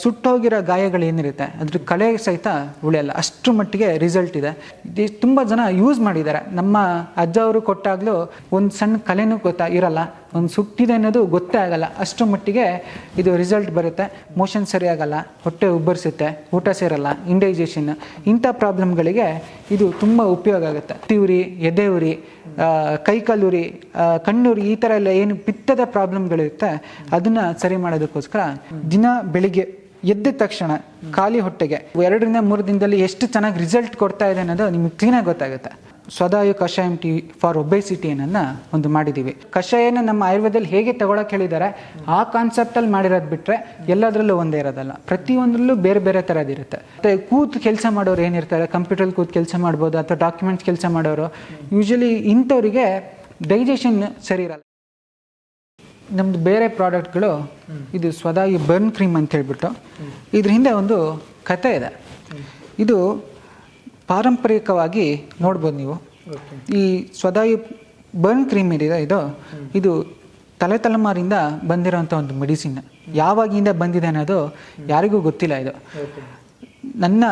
ಸುಟ್ಟೋಗಿರೋ ಗಾಯಗಳು ಏನಿರುತ್ತೆ ಅದ್ರ ಕಲೆ ಸಹಿತ ಉಳಿಯಲ್ಲ, ಅಷ್ಟರ ಮಟ್ಟಿಗೆ ರಿಸಲ್ಟ್ ಇದೆ. ತುಂಬ ಜನ ಯೂಸ್ ಮಾಡಿದ್ದಾರೆ. ನಮ್ಮ ಅಜ್ಜ ಅವರು ಕೊಟ್ಟಾಗಲೂ ಒಂದು ಸಣ್ಣ ಕಲೆನೂ ಇರಲ್ಲ, ಒಂದು ಸುಟ್ಟಿದೆ ಅನ್ನೋದು ಗೊತ್ತೇ ಆಗಲ್ಲ, ಅಷ್ಟರ ಮಟ್ಟಿಗೆ ಇದು ರಿಸಲ್ಟ್ ಬರುತ್ತೆ. ಮೋಷನ್ ಸರಿಯಾಗಲ್ಲ, ಹೊಟ್ಟೆ ಉಬ್ಬರಿಸುತ್ತೆ, ಊಟ ಸೇರಲ್ಲ, ಇಂಡೈಜೆಷನ್, ಇಂಥ ಪ್ರಾಬ್ಲಮ್ಗಳಿಗೆ ಇದು ತುಂಬ ಉಪಯೋಗ ಆಗುತ್ತೆ. ಉರಿ, ಎದೆ ಉರಿ, ಕೈಕಾಲುರಿ, ಕಣ್ಣುರಿ, ಈ ಥರ ಎಲ್ಲ ಏನು ಪಿತ್ತದ ಪ್ರಾಬ್ಲಮ್ಗಳಿರುತ್ತೆ ಅದನ್ನು ಸರಿ ಮಾಡೋದಕ್ಕೋಸ್ಕರ ದಿನ ಬೆಳಿಗ್ಗೆ ಎದ್ದ ತಕ್ಷಣ ಖಾಲಿ ಹೊಟ್ಟೆಗೆ 2ರಿಂದ 3 ದಿನದಲ್ಲಿ ಎಷ್ಟು ಚೆನ್ನಾಗಿ ರಿಸಲ್ಟ್ ಕೊಡ್ತಾ ಇದೆ ಅನ್ನೋದು ನಿಮಗೆ ಕ್ಲೀನಾಗಿ ಗೊತ್ತಾಗುತ್ತೆ. ಸ್ವದಾಯು ಕಷಾಯಂ ಟೀ ಫಾರ್ ಒಬೆಸಿಟಿ ಅನ್ನೋದನ್ನ ಒಂದು ಮಾಡಿದ್ದೀವಿ. ಕಷಾಯನ ನಮ್ಮ ಆಯುರ್ವೇದದಲ್ಲಿ ಹೇಗೆ ತಗೊಳಕ್ಕೆ ಹೇಳಿದ್ದಾರೆ ಆ ಕಾನ್ಸೆಪ್ಟಲ್ಲಿ ಮಾಡಿರೋದು ಬಿಟ್ಟರೆ ಎಲ್ಲದರಲ್ಲೂ ಒಂದೇ ಇರೋದಲ್ಲ, ಪ್ರತಿಯೊಂದರಲ್ಲೂ ಬೇರೆ ಬೇರೆ ಥರದಿರುತ್ತೆ. ಮತ್ತು ಕೂತು ಕೆಲಸ ಮಾಡೋರು ಏನಿರ್ತಾರೆ, ಕಂಪ್ಯೂಟರ್ ಕೂತು ಕೆಲಸ ಮಾಡ್ಬೋದು, ಅಥವಾ ಡಾಕ್ಯುಮೆಂಟ್ಸ್ ಕೆಲಸ ಮಾಡೋರು, ಯೂಶಲಿ ಇಂಥವರಿಗೆ ಡೈಜೆಷನ್ ಸರಿ ಇರಲ್ಲ. ನಮ್ಮದು ಬೇರೆ ಪ್ರಾಡಕ್ಟ್ಗಳು, ಇದು ಸ್ವದಾಯು ಬರ್ನ್ ಕ್ರೀಮ್ ಅಂತ ಹೇಳ್ಬಿಟ್ಟು, ಇದ್ರ ಹಿಂದೆ ಒಂದು ಕತೆ ಇದೆ. ಇದು ಪಾರಂಪರಿಕವಾಗಿ ನೋಡ್ಬೋದು ನೀವು. ಈ ಸ್ವದಾಯು ಬರ್ನ್ ಕ್ರೀಮ್ ಏನಿದೆ ಇದು ತಲೆಮಾರಿಂದ ಬಂದಿರೋಂಥ ಒಂದು ಮೆಡಿಸಿನ್. ಯಾವಾಗಿಂದ ಬಂದಿದೆ ಅನ್ನೋದು ಯಾರಿಗೂ ಗೊತ್ತಿಲ್ಲ. ಇದು ನನ್ನ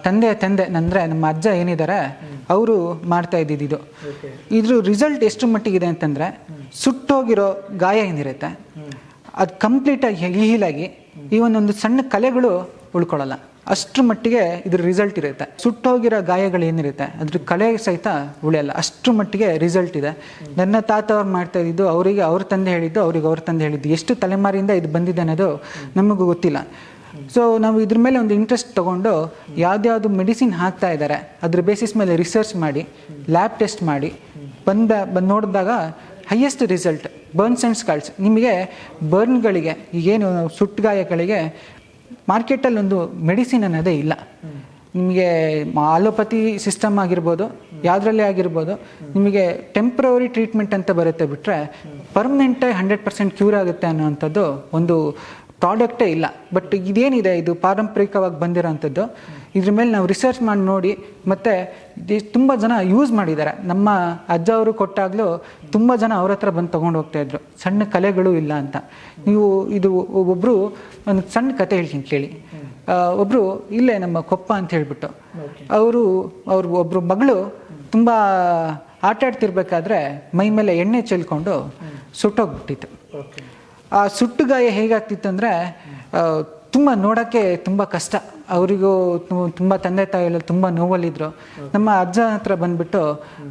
ತಂದೆ ಅಂದರೆ ನಮ್ಮ ಅಜ್ಜ ಏನಿದ್ದಾರೆ ಅವರು ಮಾಡ್ತಾ ಇದ್ದಿದ್ದು. ಇದ್ರ ರಿಸಲ್ಟ್ ಎಷ್ಟು ಮಟ್ಟಿಗಿದೆ ಅಂತಂದರೆ, ಸುಟ್ಟೋಗಿರೋ ಗಾಯ ಏನಿರುತ್ತೆ ಅದು ಕಂಪ್ಲೀಟಾಗಿ ಹೀಲಾಗಿ ಈವನ್ ಒಂದು ಸಣ್ಣ ಕಲೆಗಳು ಉಳ್ಕೊಳ್ಳಲ್ಲ, ಅಷ್ಟರ ಮಟ್ಟಿಗೆ ಇದ್ರ ರಿಸಲ್ಟ್ ಇರುತ್ತೆ. ಸುಟ್ಟೋಗಿರೋ ಗಾಯಗಳು ಏನಿರುತ್ತೆ ಅದ್ರ ಕಲೆ ಸಹಿತ ಉಳಿಯಲ್ಲ, ಅಷ್ಟರ ಮಟ್ಟಿಗೆ ರಿಸಲ್ಟ್ ಇದೆ. ನನ್ನ ತಾತ ಅವ್ರು ಮಾಡ್ತಾ ಇದ್ದಿದ್ದು, ಅವರಿಗೆ ಅವ್ರ ತಂದೆ ಹೇಳಿದ್ದು, ಅವ್ರ ತಂದೆ ಹೇಳಿದ್ದು, ಎಷ್ಟು ತಲೆಮಾರಿಂದ ಇದು ಬಂದಿದೆ ಅನ್ನೋದು ನಮಗೂ ಗೊತ್ತಿಲ್ಲ. ಸೊ ನಾವು ಇದ್ರ ಮೇಲೆ ಒಂದು ಇಂಟ್ರೆಸ್ಟ್ ತೊಗೊಂಡು ಯಾವ್ದ್ಯಾವುದು ಮೆಡಿಸಿನ್ ಹಾಕ್ತಾ ಇದ್ದಾರೆ ಅದ್ರ ಬೇಸಿಸ್ ಮೇಲೆ ರಿಸರ್ಚ್ ಮಾಡಿ, ಲ್ಯಾಬ್ ಟೆಸ್ಟ್ ಮಾಡಿ ಬಂದು ನೋಡಿದಾಗ highest result burns and sculls. ನಿಮಗೆ ಬರ್ನ್ಗಳಿಗೆ, ಈಗೇನು ಸುಟ್ಟು ಗಾಯಗಳಿಗೆ ಮಾರ್ಕೆಟಲ್ಲಿ ಒಂದು ಮೆಡಿಸಿನ್ ಅನ್ನೋದೇ ಇಲ್ಲ. ನಿಮಗೆ ಆಲೋಪತಿ ಸಿಸ್ಟಮ್ ಆಗಿರ್ಬೋದು, ಯಾವುದರಲ್ಲೇ ಆಗಿರ್ಬೋದು, ನಿಮಗೆ ಟೆಂಪ್ರವರಿ ಟ್ರೀಟ್ಮೆಂಟ್ ಅಂತ ಬರುತ್ತೆ ಬಿಟ್ಟರೆ ಪರ್ಮನೆಂಟಾಗಿ 100% ಕ್ಯೂರ್ ಆಗುತ್ತೆ ಅನ್ನೋವಂಥದ್ದು ಒಂದು ಪ್ರಾಡಕ್ಟೇ ಇಲ್ಲ. ಬಟ್ ಇದೇನಿದೆ, ಇದು ಪಾರಂಪರಿಕವಾಗಿ ಬಂದಿರೋವಂಥದ್ದು. ಇದ್ರ ಮೇಲೆ ನಾವು ರಿಸರ್ಚ್ ಮಾಡಿ ನೋಡಿ, ಮತ್ತು ತುಂಬ ಜನ ಯೂಸ್ ಮಾಡಿದ್ದಾರೆ. ನಮ್ಮ ಅಜ್ಜ ಅವರು ಕೊಟ್ಟಾಗಲೂ ತುಂಬ ಜನ ಅವ್ರ ಹತ್ರ ಬಂದು ತೊಗೊಂಡು ಹೋಗ್ತಾಯಿದ್ರು, ಸಣ್ಣ ಕಲೆಗಳು ಇಲ್ಲ ಅಂತ. ನೀವು ಇದು ಒಬ್ಬರು ಒಂದು ಸಣ್ಣ ಕತೆ ಹೇಳ್ತೀನಿ ಕೇಳಿ. ಒಬ್ಬರು ಇಲ್ಲೇ ನಮ್ಮ ಕೊಪ್ಪ ಅಂತ ಹೇಳ್ಬಿಟ್ಟು, ಒಬ್ಬರು ಮಗಳು ತುಂಬ ಆಟ ಆಡ್ತಿರ್ಬೇಕಾದ್ರೆ ಮೈ ಮೇಲೆ ಎಣ್ಣೆ ಚೆಲ್ಕೊಂಡು ಸುಟ್ಟೋಗ್ಬಿಟ್ಟಿತ್ತು. ಆ ಸುಟ್ಟು ಗಾಯ ಹೇಗಾಗ್ತಿತ್ತು ಅಂದರೆ ತುಂಬ ನೋಡೋಕ್ಕೆ ತುಂಬ ಕಷ್ಟ. ಅವರಿಗೂ ತುಂಬ ತಂದೆ ತಾಯಿಗಳು ತುಂಬ ನೋವಲ್ಲಿದ್ದರು. ನಮ್ಮ ಅಜ್ಜ ಹತ್ರ ಬಂದುಬಿಟ್ಟು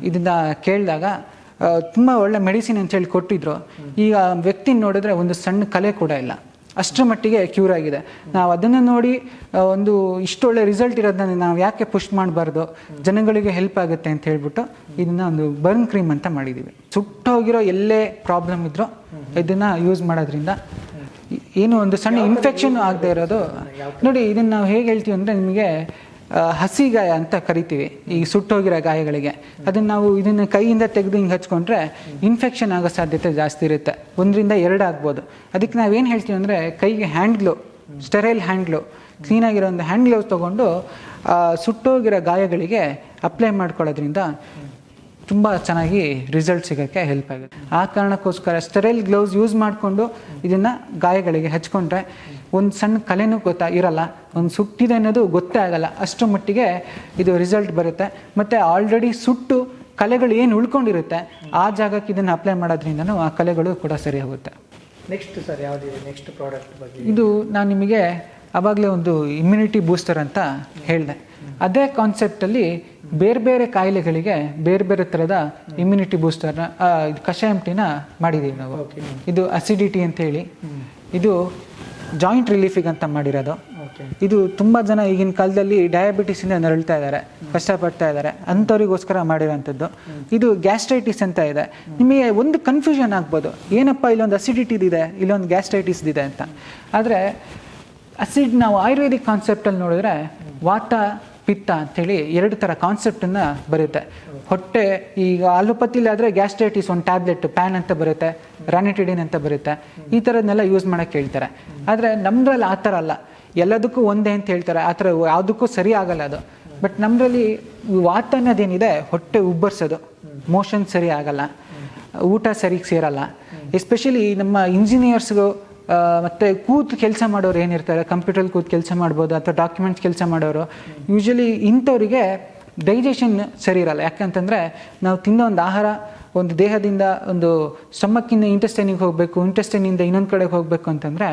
ಇದನ್ನು ಕೇಳಿದಾಗ ತುಂಬ ಒಳ್ಳೆ ಮೆಡಿಸಿನ್ ಅಂತೇಳಿ ಕೊಟ್ಟಿದ್ರು. ಈಗ ವ್ಯಕ್ತಿನ ನೋಡಿದ್ರೆ ಒಂದು ಸಣ್ಣ ಕಲೆ ಕೂಡ ಇಲ್ಲ, ಅಷ್ಟರ ಮಟ್ಟಿಗೆ ಕ್ಯೂರ್ ಆಗಿದೆ. ನಾವು ಅದನ್ನು ನೋಡಿ ಒಂದು ಇಷ್ಟೊಳ್ಳೆ ರಿಸಲ್ಟ್ ಇರೋದನ್ನ ನಾವು ಯಾಕೆ ಪುಷ್ ಮಾಡಬಾರ್ದು, ಜನಗಳಿಗೆ ಹೆಲ್ಪ್ ಆಗುತ್ತೆ ಅಂತ ಹೇಳ್ಬಿಟ್ಟು ಇದನ್ನು ಒಂದು ಬರ್ನ್ ಕ್ರೀಮ್ ಅಂತ ಮಾಡಿದ್ದೀವಿ. ಸುಟ್ಟೋಗಿರೋ ಎಲ್ಲೇ ಪ್ರಾಬ್ಲಮ್ ಇದ್ರೂ ಇದನ್ನು ಯೂಸ್ ಮಾಡೋದ್ರಿಂದ ಏನು ಒಂದು ಸಣ್ಣ ಇನ್ಫೆಕ್ಷನ್ ಆಗದೆ ಇರೋದು. ನೋಡಿ, ಇದನ್ನು ನಾವು ಹೇಗೆ ಹೇಳ್ತೀವಿ ಅಂದರೆ, ನಿಮಗೆ ಹಸಿ ಗಾಯ ಅಂತ ಕರಿತೀವಿ ಈ ಸುಟ್ಟೋಗಿರೋ ಗಾಯಗಳಿಗೆ. ಇದನ್ನು ಕೈಯಿಂದ ತೆಗೆದು ಹಿಂಗೆ ಹಚ್ಕೊಂಡ್ರೆ ಇನ್ಫೆಕ್ಷನ್ ಆಗೋ ಸಾಧ್ಯತೆ ಜಾಸ್ತಿ ಇರುತ್ತೆ, 1ರಿಂದ 2 ಆಗ್ಬೋದು. ಅದಕ್ಕೆ ನಾವೇನು ಹೇಳ್ತೀವಿ ಅಂದರೆ, ಕೈಗೆ hand glove, sterile hand glove, ಕ್ಲೀನಾಗಿರೋ ಒಂದು ಹ್ಯಾಂಡ್ ಗ್ಲೌಸ್ ತೊಗೊಂಡು ಸುಟ್ಟೋಗಿರೋ ಗಾಯಗಳಿಗೆ ಅಪ್ಲೈ ಮಾಡ್ಕೊಳ್ಳೋದ್ರಿಂದ ತುಂಬ ಚೆನ್ನಾಗಿ ರಿಸಲ್ಟ್ ಸಿಗೋಕ್ಕೆ ಹೆಲ್ಪ್ ಆಗುತ್ತೆ. ಆ ಕಾರಣಕ್ಕೋಸ್ಕರ ಸ್ಟೆರೈಲ್ ಗ್ಲೌಸ್ ಯೂಸ್ ಮಾಡಿಕೊಂಡು ಇದನ್ನು ಗಾಯಗಳಿಗೆ ಹಚ್ಕೊಂಡ್ರೆ ಒಂದು ಸಣ್ಣ ಕಲೆನೂ ಇರಲ್ಲ, ಒಂದು ಸುಟ್ಟಿದೆ ಅನ್ನೋದು ಗೊತ್ತೇ ಆಗಲ್ಲ, ಅಷ್ಟರ ಮಟ್ಟಿಗೆ ಇದು ರಿಸಲ್ಟ್ ಬರುತ್ತೆ. ಮತ್ತು ಆಲ್ರೆಡಿ ಸುಟ್ಟು ಕಲೆಗಳು ಏನು ಉಳ್ಕೊಂಡಿರುತ್ತೆ ಆ ಜಾಗಕ್ಕೆ ಇದನ್ನು ಅಪ್ಲೈ ಮಾಡೋದ್ರಿಂದನೂ ಆ ಕಲೆಗಳು ಕೂಡ ಸರಿ ಹೋಗುತ್ತೆ. ನೆಕ್ಸ್ಟ್ ಸರ್ ಯಾವುದಿದೆ ನೆಕ್ಸ್ಟ್ ಪ್ರಾಡಕ್ಟ್ ಬಗ್ಗೆ? ಇದು ನಾನು ನಿಮಗೆ ಆವಾಗಲೇ ಒಂದು ಇಮ್ಯುನಿಟಿ ಬೂಸ್ಟರ್ ಅಂತ ಹೇಳಿದೆ. ಅದೇ ಕಾನ್ಸೆಪ್ಟಲ್ಲಿ ಬೇರೆ ಬೇರೆ ಕಾಯಿಲೆಗಳಿಗೆ ಬೇರೆ ಬೇರೆ ಥರದ ಇಮ್ಯುನಿಟಿ ಬೂಸ್ಟರ್ನ ಕಷಾಯಂ ಟೀನ ಮಾಡಿದ್ದೀವಿ ನಾವು. ಇದು ಅಸಿಡಿಟಿ ಅಂತ ಹೇಳಿ, ಇದು ಜಾಯಿಂಟ್ ರಿಲೀಫಿಗೆ ಅಂತ ಮಾಡಿರೋದು. ಇದು ತುಂಬ ಜನ ಈಗಿನ ಕಾಲದಲ್ಲಿ ಡಯಾಬಿಟಿಸಿಂದ ನರಳ್ತಾ ಇದ್ದಾರೆ, ಕಷ್ಟಪಡ್ತಾ ಇದ್ದಾರೆ, ಅಂಥವ್ರಿಗೋಸ್ಕರ ಮಾಡಿರೋಂಥದ್ದು. ಇದು ಗ್ಯಾಸ್ಟ್ರೈಟಿಸ್ ಅಂತ ಇದೆ. ನಿಮಗೆ ಒಂದು ಕನ್ಫ್ಯೂಷನ್ ಆಗ್ಬೋದು, ಏನಪ್ಪ ಇಲ್ಲೊಂದು ಅಸಿಡಿಟಿದಿದೆ, ಇಲ್ಲೊಂದು ಗ್ಯಾಸ್ಟ್ರೈಟಿಸ್ದಿದೆ ಅಂತ. ಆದರೆ ನಾವು ಆಯುರ್ವೇದಿಕ್ ಕಾನ್ಸೆಪ್ಟಲ್ಲಿ ನೋಡಿದ್ರೆ ವಾತ ಪಿತ್ತ ಅಂಥೇಳಿ 2 ಥರ ಕಾನ್ಸೆಪ್ಟನ್ನು ಬರುತ್ತೆ. ಹೊಟ್ಟೆ, ಈಗ ಅಲೋಪತಿಲಿ ಆದರೆ ಗ್ಯಾಸ್ಟ್ರೈಟಿಸ್ ಒಂದು ಟ್ಯಾಬ್ಲೆಟ್ ಪ್ಯಾನ್ ಅಂತ ಬರುತ್ತೆ, ರಾನಿಟಿಡಿನ್ ಅಂತ ಬರುತ್ತೆ, ಈ ಥರದನ್ನೆಲ್ಲ ಯೂಸ್ ಮಾಡೋಕ್ಕೆ ಹೇಳ್ತಾರೆ. ಆದರೆ ನಮ್ಮದ್ರಲ್ಲಿ ಆ ಥರ ಅಲ್ಲ, ಎಲ್ಲದಕ್ಕೂ ಒಂದೇ ಅಂತ ಹೇಳ್ತಾರೆ. ಆ ಥರ ಯಾವುದಕ್ಕೂ ಸರಿ ಆಗಲ್ಲ ಅದು. ಬಟ್ ನಮ್ಮದ್ರಲ್ಲಿ ವಾತ ಅನ್ನೋದೇನಿದೆ, ಹೊಟ್ಟೆ ಉಬ್ಬರಿಸೋದು, ಮೋಷನ್ ಸರಿ ಆಗಲ್ಲ, ಊಟ ಸರಿಗೆ ಸೇರಲ್ಲ. ಎಸ್ಪೆಷಲಿ ನಮ್ಮ ಇಂಜಿನಿಯರ್ಸ್ಗೂ ಮತ್ತು ಕೂತು ಕೆಲಸ ಮಾಡೋರು ಏನಿರ್ತಾರೆ, ಕಂಪ್ಯೂಟರ್ ಕೂತು ಕೆಲಸ ಮಾಡ್ಬೋದು ಅಥವಾ ಡಾಕ್ಯುಮೆಂಟ್ಸ್ ಕೆಲಸ ಮಾಡೋರು, ಯೂಶ್ವಲಿ ಇಂಥವರಿಗೆ ಡೈಜೆಷನ್ ಸರಿ ಇರಲ್ಲ. ಯಾಕಂತಂದರೆ ನಾವು ತಿನ್ನೋ ಒಂದು ಆಹಾರ ಒಂದು ದೇಹದಿಂದ ಒಂದು ಸ್ಟಮಕ್ಕಿಂದ ಇಂಟೆಸ್ಟೈನಿಗೆ ಹೋಗಬೇಕು, ಇಂಟೆಸ್ಟೈನಿಂದ ಇನ್ನೊಂದು ಕಡೆಗೆ ಹೋಗಬೇಕು ಅಂತಂದರೆ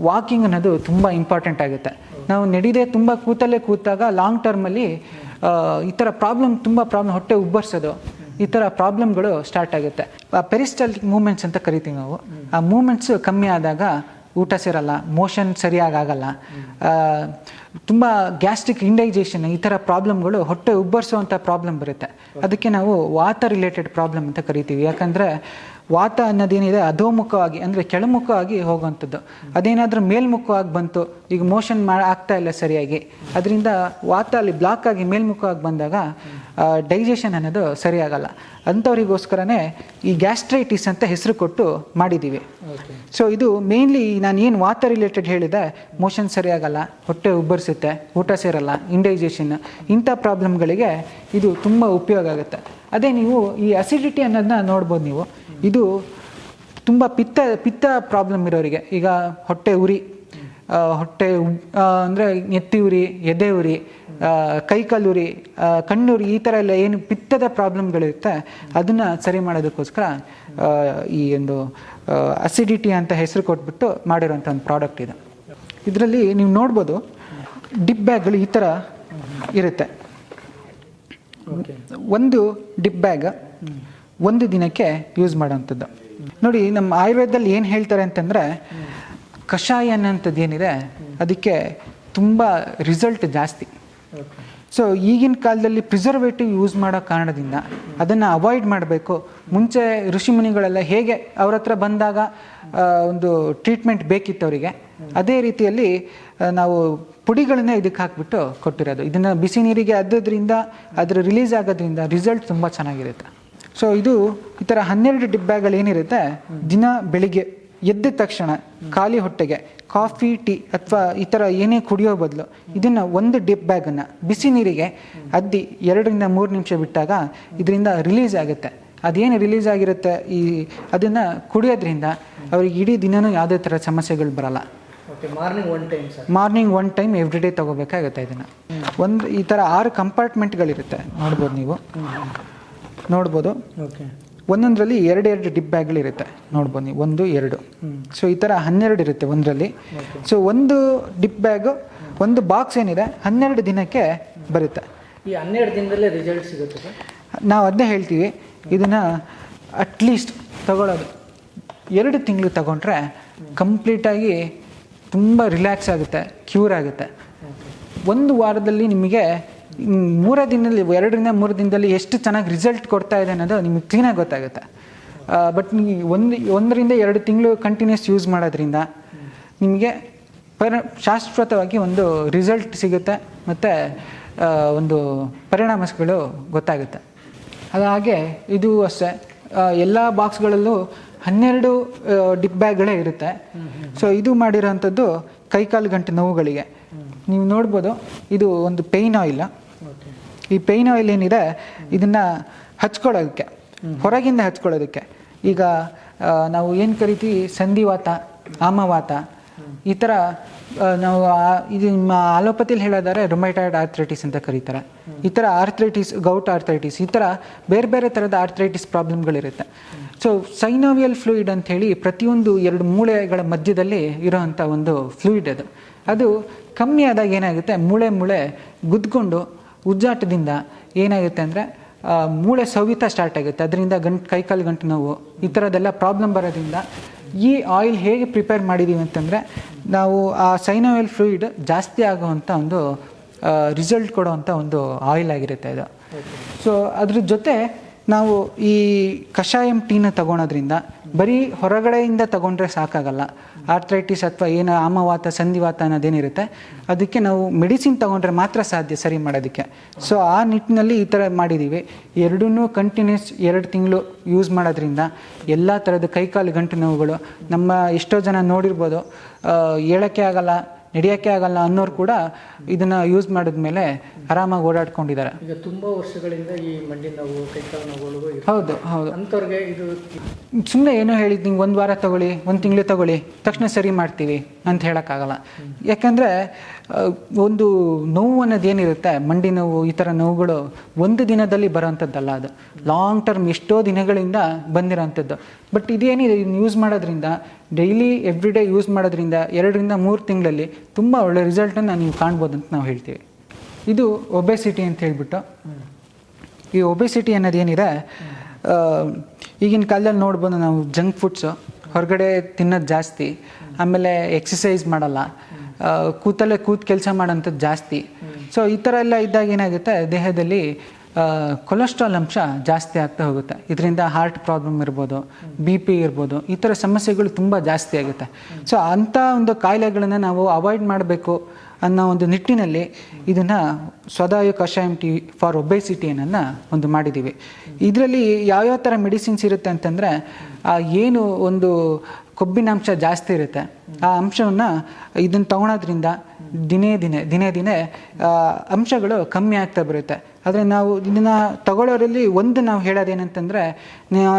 ವಾಕಿಂಗ್ ಅನ್ನೋದು ತುಂಬ ಇಂಪಾರ್ಟೆಂಟ್ ಆಗುತ್ತೆ. ನಾವು ನಡೀದೆ ತುಂಬ ಕೂತಲ್ಲೇ ಕೂತಾಗ ಲಾಂಗ್ ಟರ್ಮಲ್ಲಿ ಈ ಥರ ತುಂಬ ಪ್ರಾಬ್ಲಮ್, ಹೊಟ್ಟೆ ಉಬ್ಬರ್ಸೋದು, ಈ ಥರ ಪ್ರಾಬ್ಲಮ್ಗಳು ಸ್ಟಾರ್ಟ್ ಆಗುತ್ತೆ. ಪೆರಿಸ್ಟಾಲ್ಟಿಕ್ ಮೂಮೆಂಟ್ಸ್ ಅಂತ ಕರಿತೀವಿ ನಾವು. ಆ ಮೂಮೆಂಟ್ಸ್ ಕಮ್ಮಿ ಆದಾಗ ಊಟ ಸೇರಲ್ಲ, ಮೋಷನ್ ಸರಿಯಾಗಿ ಆಗಲ್ಲ, ತುಂಬ ಗ್ಯಾಸ್ಟ್ರಿಕ್ ಇಂಡೈಜೆಷನ್, ಈ ಥರ ಪ್ರಾಬ್ಲಮ್ಗಳು, ಹೊಟ್ಟೆ ಉಬ್ಬರಿಸುವಂಥ ಪ್ರಾಬ್ಲಮ್ ಬರುತ್ತೆ. ಅದಕ್ಕೆ ನಾವು ವಾತ ರಿಲೇಟೆಡ್ ಪ್ರಾಬ್ಲಮ್ ಅಂತ ಕರಿತೀವಿ. ಯಾಕಂದರೆ ವಾತ ಅನ್ನೋದೇನಿದೆ ಅಧೋಮುಖವಾಗಿ ಅಂದರೆ ಕೆಳಮುಖವಾಗಿ ಹೋಗುವಂಥದ್ದು. ಅದೇನಾದರೂ ಮೇಲ್ಮುಖವಾಗಿ ಬಂತು, ಈಗ ಮೋಷನ್ ಆಗ್ತಾ ಇಲ್ಲ ಸರಿಯಾಗಿ, ಅದರಿಂದ ವಾತ ಅಲ್ಲಿ ಬ್ಲಾಕ್ ಆಗಿ ಮೇಲ್ಮುಖವಾಗಿ ಬಂದಾಗ ಡೈಜೆಷನ್ ಅನ್ನೋದು ಸರಿಯಾಗಲ್ಲ. ಅಂಥವ್ರಿಗೋಸ್ಕರನೇ ಈ ಗ್ಯಾಸ್ಟ್ರೈಟಿಸ್ ಅಂತ ಹೆಸರು ಕೊಟ್ಟು ಮಾಡಿದ್ದೀವಿ. ಸೊ ಇದು ಮೇನ್ಲಿ ನಾನು ಏನು ವಾತ ರಿಲೇಟೆಡ್ ಹೇಳಿದೆ, ಮೋಷನ್ ಸರಿಯಾಗಲ್ಲ, ಹೊಟ್ಟೆ ಉಬ್ಬರಿಸುತ್ತೆ, ಊಟ ಸೇರಲ್ಲ, ಇಂಡೈಜೆಷನ್, ಇಂಥ ಪ್ರಾಬ್ಲಮ್ಗಳಿಗೆ ಇದು ತುಂಬ ಉಪಯೋಗ ಆಗುತ್ತೆ. ಅದೇ ನೀವು ಈ ಅಸಿಡಿಟಿ ಅನ್ನೋದನ್ನ ನೋಡ್ಬೋದು ನೀವು. ಇದು ತುಂಬ ಪಿತ್ತ ಪ್ರಾಬ್ಲಮ್ ಇರೋರಿಗೆ, ಈಗ ಹೊಟ್ಟೆ ಉರಿ, ಹೊಟ್ಟೆ ಅಂದರೆ ನೆತ್ತಿ ಉರಿ, ಎದೆ ಉರಿ, ಕೈಕಾಲು ಉರಿ, ಕಣ್ಣುರಿ, ಈ ಥರ ಎಲ್ಲ ಏನು ಪಿತ್ತದ ಪ್ರಾಬ್ಲಮ್ಗಳಿರುತ್ತೆ ಅದನ್ನು ಸರಿ ಮಾಡೋದಕ್ಕೋಸ್ಕರ ಈ ಒಂದು ಅಸಿಡಿಟಿ ಅಂತ ಹೆಸರು ಕೊಟ್ಬಿಟ್ಟು ಮಾಡಿರೋಂಥ ಒಂದು ಪ್ರಾಡಕ್ಟ್ ಇದು. ಇದರಲ್ಲಿ ನೀವು ನೋಡ್ಬೋದು ಡಿಪ್ ಬ್ಯಾಗ್ಗಳು ಈ ಥರ ಇರುತ್ತೆ. ಒಂದು ಡಿಪ್ ಬ್ಯಾಗ್ ಒಂದು ದಿನಕ್ಕೆ ಯೂಸ್ ಮಾಡೋವಂಥದ್ದು. ನೋಡಿ, ನಮ್ಮ ಆಯುರ್ವೇದದಲ್ಲಿ ಏನು ಹೇಳ್ತಾರೆ ಅಂತಂದರೆ, ಕಷಾಯ ಅನ್ನೋಂಥದ್ದು ಏನಿದೆ ಅದಕ್ಕೆ ತುಂಬ ರಿಸಲ್ಟ್ ಜಾಸ್ತಿ. ಸೊ ಈಗಿನ ಕಾಲದಲ್ಲಿ ಪ್ರಿಸರ್ವೇಟಿವ್ ಯೂಸ್ ಮಾಡೋ ಕಾರಣದಿಂದ ಅದನ್ನು ಅವಾಯ್ಡ್ ಮಾಡಬೇಕು. ಮುಂಚೆ ಋಷಿಮುನಿಗಳೆಲ್ಲ ಹೇಗೆ ಅವ್ರ ಹತ್ರ ಬಂದಾಗ ಒಂದು ಟ್ರೀಟ್ಮೆಂಟ್ ಬೇಕಿತ್ತು ಅವರಿಗೆ, ಅದೇ ರೀತಿಯಲ್ಲಿ ನಾವು ಪುಡಿಗಳನ್ನೇ ಇದಕ್ಕೆ ಹಾಕಿಬಿಟ್ಟು ಕೊಟ್ಟಿರೋದು. ಇದನ್ನು ಬಿಸಿ ನೀರಿಗೆ ಅದ್ದೋದ್ರಿಂದ ಅದರ ರಿಲೀಸ್ ಆಗೋದ್ರಿಂದ ರಿಸಲ್ಟ್ ತುಂಬ ಚೆನ್ನಾಗಿರುತ್ತೆ. ಸೊ ಇದು ಈ ಥರ 12 ಡಿಪ್ ಬ್ಯಾಗ್ಗಳು ಏನಿರುತ್ತೆ, ದಿನ ಬೆಳಿಗ್ಗೆ ಎದ್ದ ತಕ್ಷಣ ಖಾಲಿ ಹೊಟ್ಟೆಗೆ ಕಾಫಿ, ಟೀ ಅಥವಾ ಈ ಥರ ಏನೇ ಕುಡಿಯೋ ಬದಲು ಇದನ್ನು ಒಂದು ಡಿಪ್ ಬ್ಯಾಗನ್ನು ಬಿಸಿ ನೀರಿಗೆ ಅದ್ದಿ 2 ರಿಂದ 3 ನಿಮಿಷ ಬಿಟ್ಟಾಗ ಇದರಿಂದ ರಿಲೀಸ್ ಆಗುತ್ತೆ. ಅದೇನು ರಿಲೀಸ್ ಆಗಿರುತ್ತೆ ಅದನ್ನು ಕುಡಿಯೋದ್ರಿಂದ ಅವ್ರಿಗೆ ಇಡೀ ದಿನವೂ ಯಾವುದೇ ಥರ ಸಮಸ್ಯೆಗಳು ಬರಲ್ಲ. Morning one time every day ತೊಗೋಬೇಕಾಗುತ್ತೆ. ಇದನ್ನು ಒಂದು ಈ ಥರ 6 ಕಂಪಾರ್ಟ್ಮೆಂಟ್ಗಳಿರುತ್ತೆ, ನೋಡ್ಬೋದು ನೀವು ನೋಡ್ಬೋದು. ಒಂದೊಂದರಲ್ಲಿ 2 ಡಿಪ್ ಬ್ಯಾಗ್ಗಳಿರುತ್ತೆ, ನೋಡ್ಬೋದು ನೀವು, 1, 2. ಸೊ ಈ ಥರ 12 ಇರುತ್ತೆ ಒಂದರಲ್ಲಿ. ಸೊ ಒಂದು ಡಿಪ್ ಬ್ಯಾಗು, ಒಂದು ಬಾಕ್ಸ್ ಏನಿದೆ 12 ದಿನಕ್ಕೆ ಬರುತ್ತೆ. ಈ 12 ದಿನದಲ್ಲೇ ರಿಸಲ್ಟ್ ಸಿಗುತ್ತೆ ಸರ್? ನಾವು ಅದನ್ನೇ ಹೇಳ್ತೀವಿ, ಇದನ್ನು ಅಟ್ಲೀಸ್ಟ್ ತಗೊಳ್ಳೋದು 2 ತಿಂಗಳು ತಗೊಂಡ್ರೆ ಕಂಪ್ಲೀಟಾಗಿ ತುಂಬ ರಿಲ್ಯಾಕ್ಸ್ ಆಗುತ್ತೆ, ಕ್ಯೂರ್ ಆಗುತ್ತೆ. 1 ವಾರದಲ್ಲಿ ನಿಮಗೆ 3 ದಿನದಲ್ಲಿ 2 ರಿಂದ 3 ದಿನದಲ್ಲಿ ಎಷ್ಟು ಚೆನ್ನಾಗಿ ರಿಸಲ್ಟ್ ಕೊಡ್ತಾ ಇದೆ ಅನ್ನೋದು ನಿಮಗೆ ಕ್ಲೀನಾಗಿ ಗೊತ್ತಾಗುತ್ತೆ. ಬಟ್ ನೀವು 1 ರಿಂದ 2 ತಿಂಗಳು ಕಂಟಿನ್ಯೂಸ್ ಯೂಸ್ ಮಾಡೋದ್ರಿಂದ ನಿಮಗೆ ಶಾಶ್ವತವಾಗಿ ಒಂದು ರಿಸಲ್ಟ್ ಸಿಗುತ್ತೆ ಮತ್ತು ಒಂದು ಪರಿಣಾಮಗಳು ಗೊತ್ತಾಗುತ್ತೆ. ಹಾಗೆ ಇದು ಅಷ್ಟೇ, ಎಲ್ಲ ಬಾಕ್ಸ್ಗಳಲ್ಲೂ 12 ಡಿಪ್ ಬ್ಯಾಗ್ಗಳೇ ಇರುತ್ತೆ. ಸೊ ಇದು ಮಾಡಿರೋಂಥದ್ದು ಕೈಕಾಲು ಗಂಟು ನೋವುಗಳಿಗೆ. ನೀವು ನೋಡ್ಬೋದು, ಇದು ಒಂದು ಪೇಯ್ನ್ ಆಯಿಲ್. ಈ ಪೇಯ್ನ್ ಆಯಿಲ್ ಏನಿದೆ ಇದನ್ನು ಹಚ್ಕೊಳ್ಳೋದಕ್ಕೆ, ಹೊರಗಿಂದ ಹಚ್ಕೊಳ್ಳೋದಕ್ಕೆ, ಈಗ ನಾವು ಏನು ಕರಿತೀವಿ ಸಂಧಿವಾತ, ಆಮವಾತ, ಈ ಥರ ನಾವು ಇದು ನಿಮ್ಮ ಆಲೋಪತಿಯಲ್ಲಿ ಹೇಳೋದಾದ್ರೆ ರೊಮೈಟಾಯ್ಡ್ ಆರ್ಥ್ರೈಟಿಸ್ ಅಂತ ಕರೀತಾರೆ. ಈ ಥರ ಆರ್ಥ್ರೈಟಿಸ್, ಗೌಟ್ ಆರ್ಥ್ರೈಟಿಸ್, ಈ ಥರ ಬೇರೆ ಬೇರೆ ಥರದ ಆರ್ಥ್ರೈಟಿಸ್ ಪ್ರಾಬ್ಲಮ್ಗಳಿರುತ್ತೆ. ಸೊ ಸೈನೋವಿಯಲ್ ಫ್ಲೂಯಿಡ್ ಅಂಥೇಳಿ ಪ್ರತಿಯೊಂದು 2 ಮೂಳೆಗಳ ಮಧ್ಯದಲ್ಲಿ ಇರೋವಂಥ ಒಂದು ಫ್ಲೂಯಿಡ್ ಅದು ಕಮ್ಮಿ ಆದಾಗ ಏನಾಗುತ್ತೆ, ಮೂಳೆ ಗುದ್ಕೊಂಡು ಉಜ್ಜಾಟದಿಂದ ಏನಾಗುತ್ತೆ ಅಂದರೆ ಮೂಳೆ ಸವಿತ ಸ್ಟಾರ್ಟ್ ಆಗುತ್ತೆ. ಅದರಿಂದ ಕೈಕಾಲು ಗಂಟು ನೋವು, ಈ ಥರದ್ದೆಲ್ಲ ಪ್ರಾಬ್ಲಮ್ ಬರೋದ್ರಿಂದ ಈ ಆಯಿಲ್ ಹೇಗೆ ಪ್ರಿಪೇರ್ ಮಾಡಿದ್ದೀವಿ ಅಂತಂದರೆ, ನಾವು ಆ ಸೈನೋವಿಯಲ್ ಫ್ಲೂಯಿಡ್ ಜಾಸ್ತಿ ಆಗುವಂಥ ಒಂದು ರಿಸಲ್ಟ್ ಕೊಡುವಂಥ ಒಂದು ಆಯಿಲ್ ಆಗಿರುತ್ತೆ ಇದು. ಸೊ ಅದ್ರ ಜೊತೆ ನಾವು ಈ ಕಷಾಯಂ ಟೀನ ತಗೊಳೋದ್ರಿಂದ ಬರೀ ಹೊರಗಡೆಯಿಂದ ತಗೊಂಡ್ರೆ ಸಾಕಾಗಲ್ಲ. ಆರ್ಥ್ರೈಟಿಸ್ ಅಥವಾ ಏನು ಆಮವಾತ, ಸಂಧಿವಾತ ಅನ್ನೋದೇನಿರುತ್ತೆ ಅದಕ್ಕೆ ನಾವು ಮೆಡಿಸಿನ್ ತಗೊಂಡ್ರೆ ಮಾತ್ರ ಸಾಧ್ಯ ಸರಿ ಮಾಡೋದಕ್ಕೆ. ಸೊ ಆ ನಿಟ್ಟಿನಲ್ಲಿ ಈ ಥರ ಮಾಡಿದ್ದೀವಿ. 2 ಕಂಟಿನ್ಯೂಸ್ 2 ತಿಂಗಳು ಯೂಸ್ ಮಾಡೋದ್ರಿಂದ ಎಲ್ಲ ಥರದ ಕೈಕಾಲು ಗಂಟು ನೋವುಗಳು, ನಮ್ಮ ಎಷ್ಟೋ ಜನ ನೋಡಿರ್ಬೋದು, ಹೇಳೋಕ್ಕೆ ಆಗಲ್ಲ, ನಡೆಯೋಕ್ಕೆ ಆಗಲ್ಲ ಅನ್ನೋರು ಕೂಡ ಇದನ್ನು ಯೂಸ್ ಮಾಡಿದ್ಮೇಲೆ ಆರಾಮಾಗಿ ಓಡಾಡ್ಕೊಂಡಿದ್ದಾರೆ. ಈಗ ತುಂಬ ವರ್ಷಗಳಿಂದ ಈ ಮಂಡಿ ನೋವು ಕೈಕಾಲು ನೋವುಗಳು ಹೌದು ಹೌದು. ಅಂಥವ್ರಿಗೆ ಇದು ಸುಮ್ಮನೆ ಏನೋ ಹೇಳಿದ್ದು ನಿಂಗೆ 1 ವಾರ ತಗೊಳ್ಳಿ 1 ತಿಂಗಳು ತಗೊಳ್ಳಿ ತಕ್ಷಣ ಸರಿ ಮಾಡ್ತೀವಿ ಅಂತ ಹೇಳೋಕ್ಕಾಗಲ್ಲ. ಯಾಕಂದರೆ ಒಂದು ನೋವು ಅನ್ನೋದು ಏನಿರುತ್ತೆ, ಮಂಡಿ ನೋವು ಈ ಥರ ನೋವುಗಳು ಒಂದು ದಿನದಲ್ಲಿ ಬರೋವಂಥದ್ದಲ್ಲ, ಅದು ಲಾಂಗ್ ಟರ್ಮ್ ಎಷ್ಟೋ ದಿನಗಳಿಂದ ಬಂದಿರೋವಂಥದ್ದು. ಬಟ್ ಇದೇನಿದೆ, ಇದನ್ನು ಯೂಸ್ ಮಾಡೋದ್ರಿಂದ ಡೈಲಿ ಎವ್ರಿಡೇ ಯೂಸ್ ಮಾಡೋದ್ರಿಂದ 2 ರಿಂದ 3 ತಿಂಗಳಲ್ಲಿ ತುಂಬ ಒಳ್ಳೆ ರಿಸಲ್ಟನ್ನು ನೀವು ಕಾಣ್ಬೋದು ಅಂತ ನಾವು ಹೇಳ್ತೀವಿ. ಇದು ಒಬೆಸಿಟಿ ಅಂತ ಹೇಳ್ಬಿಟ್ಟು. ಈ ಒಬೆಸಿಟಿ ಅನ್ನೋದೇನಿದೆ, ಈಗಿನ ಕಾಲದಲ್ಲಿ ನೋಡ್ಬೋದು ನಾವು ಜಂಕ್ ಫುಡ್ಸು ಹೊರಗಡೆ ತಿನ್ನೋದು ಜಾಸ್ತಿ, ಆಮೇಲೆ ಎಕ್ಸಸೈಸ್ ಮಾಡಲ್ಲ, ಕೂತಲ್ಲೇ ಕೆಲಸ ಮಾಡೋಂಥದ್ದು ಜಾಸ್ತಿ. ಸೊ ಈ ಥರ ಎಲ್ಲ ಇದ್ದಾಗ ಏನಾಗುತ್ತೆ, ದೇಹದಲ್ಲಿ ಕೊಲೆಸ್ಟ್ರಾಲ್ ಅಂಶ ಜಾಸ್ತಿ ಆಗ್ತಾ ಹೋಗುತ್ತೆ. ಇದರಿಂದ ಹಾರ್ಟ್ ಪ್ರಾಬ್ಲಮ್ ಇರ್ಬೋದು, BP ಇರ್ಬೋದು, ಈ ಥರ ಸಮಸ್ಯೆಗಳು ತುಂಬ ಜಾಸ್ತಿ ಆಗುತ್ತೆ. ಸೊ ಅಂಥ ಒಂದು ಕಾಯಿಲೆಗಳನ್ನು ನಾವು ಅವಾಯ್ಡ್ ಮಾಡಬೇಕು ಅನ್ನೋ ಒಂದು ನಿಟ್ಟಿನಲ್ಲಿ ಇದನ್ನು ಸ್ವದಾಯು ಕಷಾಯಂ ಟೀ ಫಾರ್ ಒಬೆಸಿಟಿ ಅನ್ನೋದನ್ನ ಒಂದು ಮಾಡಿದ್ದೀವಿ. ಇದರಲ್ಲಿ ಯಾವ್ಯಾವ ಥರ ಮೆಡಿಸಿನ್ಸ್ ಇರುತ್ತೆ ಅಂತಂದರೆ, ಏನು ಒಂದು ಕೊಬ್ಬಿನಾಂಶ ಜಾಸ್ತಿ ಇರುತ್ತೆ ಆ ಅಂಶವನ್ನು ಇದನ್ನು ತಗೊಳೋದ್ರಿಂದ ದಿನೇ ದಿನೇ ಅಂಶಗಳು ಕಮ್ಮಿ ಆಗ್ತಾ ಬರುತ್ತೆ. ಆದರೆ ನಾವು ಇದನ್ನು ತಗೊಳ್ಳೋರಲ್ಲಿ ಒಂದು ನಾವು ಹೇಳೋದೇನಂತಂದರೆ,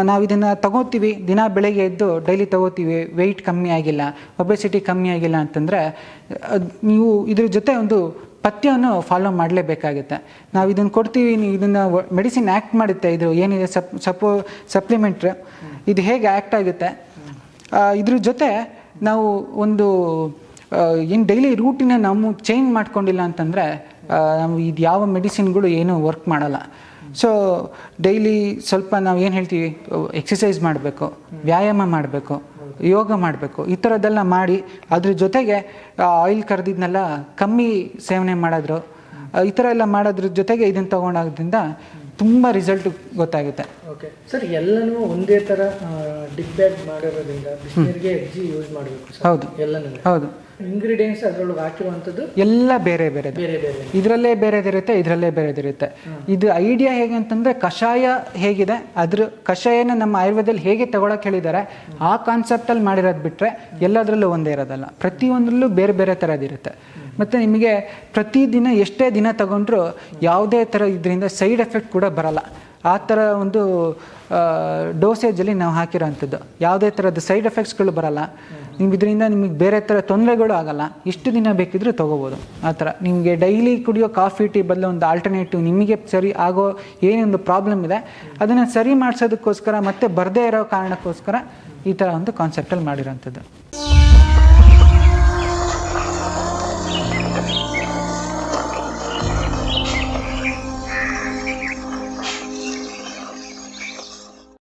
ನಾವು ಇದನ್ನು ತಗೋತೀವಿ, ದಿನ ಬೆಳಗ್ಗೆ ಎದ್ದು ಡೈಲಿ ತಗೋತೀವಿ, ವೆಯ್ಟ್ ಕಮ್ಮಿ ಆಗಿಲ್ಲ, ಒಬೆಸಿಟಿ ಕಮ್ಮಿ ಆಗಿಲ್ಲ ಅಂತಂದರೆ ನೀವು ಇದ್ರ ಜೊತೆ ಒಂದು ಪಥ್ಯವನ್ನು ಫಾಲೋ ಮಾಡಲೇಬೇಕಾಗುತ್ತೆ. ನಾವು ಇದನ್ನು ಕೊಡ್ತೀವಿ, ಇದನ್ನು ಮೆಡಿಸಿನ್ ಆ್ಯಕ್ಟ್ ಮಾಡುತ್ತೆ, ಇದು ಏನಿದೆ ಸಪ್ಲಿಮೆಂಟ್ರಿ, ಇದು ಹೇಗೆ ಆ್ಯಕ್ಟ್ ಆಗುತ್ತೆ, ಇದ್ರ ಜೊತೆ ನಾವು ಒಂದು ಏನು ಡೈಲಿ ರೂಟಿನ ನಾವು ಚೇಂಜ್ ಮಾಡ್ಕೊಂಡಿಲ್ಲ ಅಂತಂದರೆ ನಾವು ಇದು ಯಾವ ಮೆಡಿಸಿನ್ಗಳು ಏನೂ ವರ್ಕ್ ಮಾಡಲ್ಲ. ಸೊ ಡೈಲಿ ಸ್ವಲ್ಪ ನಾವು ಏನು ಹೇಳ್ತೀವಿ, ಎಕ್ಸಸೈಸ್ ಮಾಡಬೇಕು, ವ್ಯಾಯಾಮ ಮಾಡಬೇಕು, ಯೋಗ ಮಾಡಬೇಕು, ಈ ಥರದ್ದೆಲ್ಲ ಮಾಡಿ ಅದ್ರ ಜೊತೆಗೆ ಆಯಿಲ್ ಕರೆದಿದ್ನೆಲ್ಲ ಕಮ್ಮಿ ಸೇವನೆ ಮಾಡಿದ್ರು, ಈ ಥರ ಎಲ್ಲ ಮಾಡೋದ್ರ ಜೊತೆಗೆ ಇದನ್ನು ತೊಗೊಂಡಾಗೋದ್ರಿಂದ ತುಂಬ ರಿಸಲ್ಟ್ ಗೊತ್ತಾಗುತ್ತೆ. ಓಕೆ ಸರ್, ಎಲ್ಲನೂ ಒಂದೇ ಥರ ಡಿಬ್ಯಾಗ್ ಮಾಡಿರೋದ್ರಿಂದ ಬಿಸಿನೀರಿಗೆ ಎಗ್ಜಿ ಯೂಸ್ ಮಾಡಬೇಕು. ಹೌದು ಎಲ್ಲನೂ ಹೌದು. ಇಂಗ್ರೀಡಿಯೆಂಟ್ಸ್ ಅದರೊಳಗೆ ಹಾಕಿರುವಂಥದ್ದು ಎಲ್ಲ ಬೇರೆ ಬೇರೆ ಬೇರೆ ಬೇರೆ, ಇದರಲ್ಲೇ ಬೇರೆದಿರುತ್ತೆ, ಇದರಲ್ಲೇ ಬೇರೆದಿರುತ್ತೆ. ಇದು ಐಡಿಯಾ ಹೇಗೆ ಅಂತಂದರೆ, ಕಷಾಯ ಹೇಗಿದೆ, ಅದ್ರ ಕಷಾಯನ ನಮ್ಮ ಆಯುರ್ವೇದದಲ್ಲಿ ಹೇಗೆ ತಗೊಳಕ್ಕೆ ಹೇಳಿದ್ದಾರೆ ಆ ಕಾನ್ಸೆಪ್ಟಲ್ಲಿ ಮಾಡಿರೋದು ಬಿಟ್ಟರೆ ಎಲ್ಲದರಲ್ಲೂ ಒಂದೇ ಇರೋದಲ್ಲ, ಪ್ರತಿಯೊಂದರಲ್ಲೂ ಬೇರೆ ಬೇರೆ ಥರದಿರುತ್ತೆ. ಮತ್ತು ನಿಮಗೆ ಪ್ರತಿದಿನ ಎಷ್ಟೇ ದಿನ ತಗೊಂಡ್ರೂ ಯಾವುದೇ ಥರ ಇದರಿಂದ ಸೈಡ್ ಎಫೆಕ್ಟ್ ಕೂಡ ಬರಲ್ಲ. ಆ ಥರ ಒಂದು ಡೋಸೇಜಲ್ಲಿ ನಾವು ಹಾಕಿರೋವಂಥದ್ದು ಯಾವುದೇ ಥರದ ಸೈಡ್ ಎಫೆಕ್ಟ್ಸ್ಗಳು ಬರಲ್ಲ. ನೀವು ಇದರಿಂದ ನಿಮಗೆ ಬೇರೆ ಥರ ತೊಂದರೆಗಳು ಆಗಲ್ಲ, ಎಷ್ಟು ದಿನ ಬೇಕಿದ್ರೂ ತೊಗೋಬೋದು. ಆ ಥರ ನಿಮಗೆ ಡೈಲಿ ಕುಡಿಯೋ ಕಾಫಿ ಟೀ ಬದಲು ಒಂದು ಆಲ್ಟರ್ನೇಟಿವ್, ನಿಮಗೆ ಸರಿ ಆಗೋ ಏನೊಂದು ಪ್ರಾಬ್ಲಮ್ ಇದೆ ಅದನ್ನು ಸರಿ ಮಾಡಿಸೋದಕ್ಕೋಸ್ಕರ ಮತ್ತು ಬರದೇ ಇರೋ ಕಾರಣಕ್ಕೋಸ್ಕರ ಈ ಥರ ಒಂದು ಕಾನ್ಸೆಪ್ಟಲ್ಲಿ ಮಾಡಿರೋಂಥದ್ದು.